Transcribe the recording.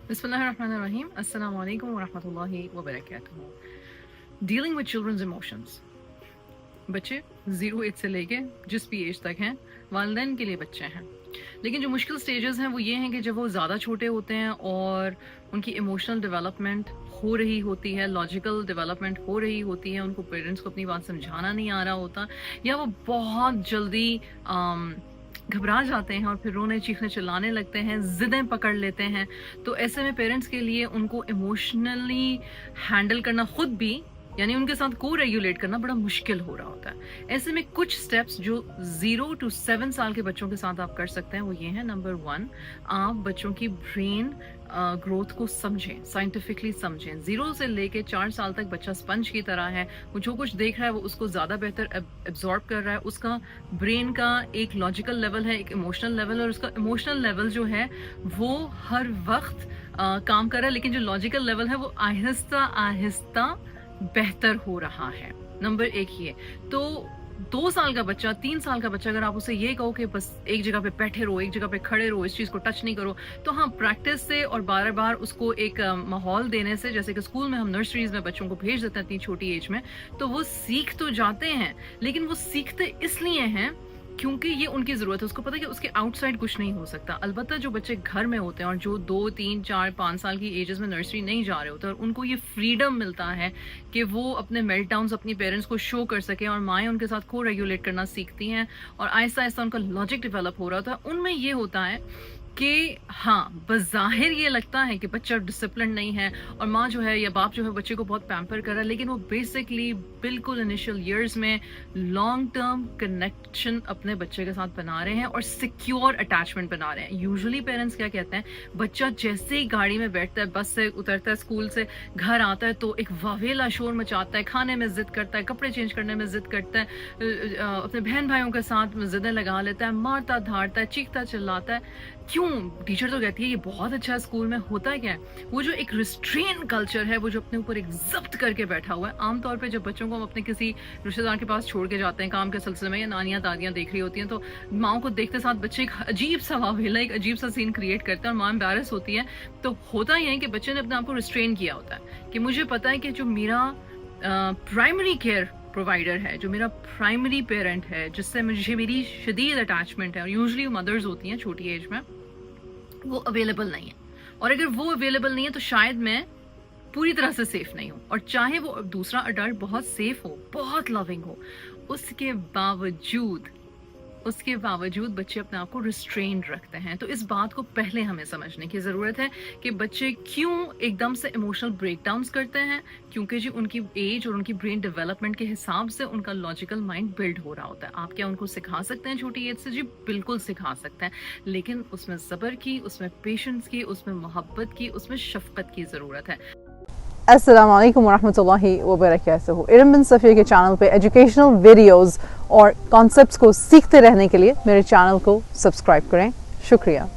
Bismillahirrahmanirrahim. Assalamu alaikum wa rahmatullahi wa barakatuh. Dealing with children's emotions. बच्चे 0 as से लेके जिस भी एज तक हैं वालिदैन के लिए बच्चे हैं, लेकिन जो मुश्किल स्टेजेस हैं वो ये हैं कि जब वो ज़्यादा छोटे होते हैं और उनकी इमोशनल डेवलपमेंट हो रही होती है, लॉजिकल डेवलपमेंट हो रही होती है, उनको पेरेंट्स को अपनी बात समझाना नहीं आ रहा होता, या वो बहुत जल्दी घबरा जाते हैं और फिर रोने चीखने चिल्लाने लगते हैं, ज़िदें पकड़ लेते हैं। तो ऐसे में पेरेंट्स के लिए उनको इमोशनली हैंडल करना खुद भी, यानी उनके साथ को रेगुलेट करना बड़ा मुश्किल हो रहा होता है। ऐसे में कुछ स्टेप्स जो 0 to 7 साल के बच्चों के साथ आप कर सकते हैं वो ये हैं। नंबर 1, आप बच्चों की ब्रेन ग्रोथ को समझें, साइंटिफिकली समझें। 0 से लेके 4 साल तक बच्चा स्पंज की तरह है, वो जो कुछ देख रहा है वो उसको ज़्यादा बेहतर एब्जॉर्ब कर रहा है। उसका ब्रेन का एक लॉजिकल लेवल है, एक इमोशनल लेवल, और उसका इमोशनल लेवल जो है वो हर वक्त काम कर रहा है, लेकिन जो लॉजिकल लेवल है वो आहिस्ता आहिस्ता बेहतर हो रहा है। नंबर 1 ये। तो 2 साल का बच्चा, 3 साल का बच्चा, अगर आप उसे ये कहो कि बस एक जगह पे बैठे रहो, एक जगह पे खड़े रहो, इस चीज़ को टच नहीं करो, तो हाँ, प्रैक्टिस से और बार बार उसको एक माहौल देने से, जैसे कि स्कूल में हम नर्सरीज में बच्चों को भेज देते हैं इतनी छोटी एज में, तो वो सीख तो जाते हैं, लेकिन वो सीखते इसलिए हैं क्योंकि ये उनकी ज़रूरत है। उसको पता है कि उसके आउटसाइड कुछ नहीं हो सकता। अलबत्ता जो बच्चे घर में होते हैं और जो 2, 3, 4, 5 साल की एजेस में नर्सरी नहीं जा रहे होते और उनको ये फ्रीडम मिलता है कि वो अपने मेल्टडाउन्स अपनी पेरेंट्स को शो कर सकें और माएँ उनके साथ को रेगुलेट करना सीखती हैं और आहिस्ता आहिस्ता उनका लॉजिक डेवलप हो रहा होता है। उनमें ये होता है कि हाँ, बज़ाहिर ये लगता है कि बच्चा डिसिप्लिन नहीं है और माँ जो है या बाप जो है बच्चे को बहुत पैम्पर कर रहा है, लेकिन वो बेसिकली बिल्कुल इनिशियल ईयर्स में लॉन्ग टर्म कनेक्शन अपने बच्चे के साथ बना रहे हैं और सिक्योर अटैचमेंट बना रहे हैं। यूजुअली पेरेंट्स क्या कहते हैं, बच्चा जैसे ही गाड़ी में बैठता है, बस से उतरता है, स्कूल से घर आता है तो एक वावेला शोर मचाता है, खाने में ज़िद करता है, कपड़े चेंज करने में ज़िद करता है, अपने बहन भाइयों के साथ ज़िदें लगा लेता है, मारता धारता है, चीखता चिल्लाता है। क्यों? टीचर तो कहती है ये बहुत अच्छा है, स्कूल में होता है क्या है, वो जो एक रिस्ट्रेन कल्चर है, वो जो अपने ऊपर एक जब्त करके बैठा हुआ है। आमतौर पे जब बच्चों को हम अपने किसी रिश्तेदार के पास छोड़ के जाते हैं काम के सिलसिले में, या नानियाँ दादियाँ देख रही होती हैं, तो माओ को देखते साथ बच्चे एक अजीब सा वावेला, एक अजीब सा सीन क्रिएट करते हैं और माँ एम्बैरस होती है। तो होता ही है कि बच्चे ने अपने आप को रिस्ट्रेन किया होता है कि मुझे पता है कि जो मेरा प्राइमरी केयर प्रोवाइडर है, जो मेरा प्राइमरी पेरेंट है, जिससे मुझे मेरी शदीद अटैचमेंट है, और यूजुअली मदर्स होती हैं छोटी एज में, वो अवेलेबल नहीं है। और अगर वो अवेलेबल नहीं है तो शायद मैं पूरी तरह से सेफ नहीं हूँ। और चाहे वो दूसरा अडल्ट बहुत सेफ हो, बहुत लविंग हो, उसके बावजूद बच्चे अपने आप को रिस्ट्रेन्ड रखते हैं। तो इस बात को पहले हमें समझने की ज़रूरत है कि बच्चे क्यों एकदम से इमोशनल ब्रेकडाउन्स करते हैं, क्योंकि जी उनकी एज और उनकी ब्रेन डेवलपमेंट के हिसाब से उनका लॉजिकल माइंड बिल्ड हो रहा होता है। आप क्या उनको सिखा सकते हैं छोटी एज से? जी बिल्कुल सिखा सकते हैं, लेकिन उसमें सब्र की, उसमें पेशेंस की, उसमें मोहब्बत की, उसमें शफकत की ज़रूरत है। अस्सलाम वालेकुम वरहमतुल्लाहि वबरकातुहू। इरम बिन सफ़िया के चैनल पे एजुकेशनल वीडियोस और कॉन्सेप्ट्स को सीखते रहने के लिए मेरे चैनल को सब्सक्राइब करें। शुक्रिया।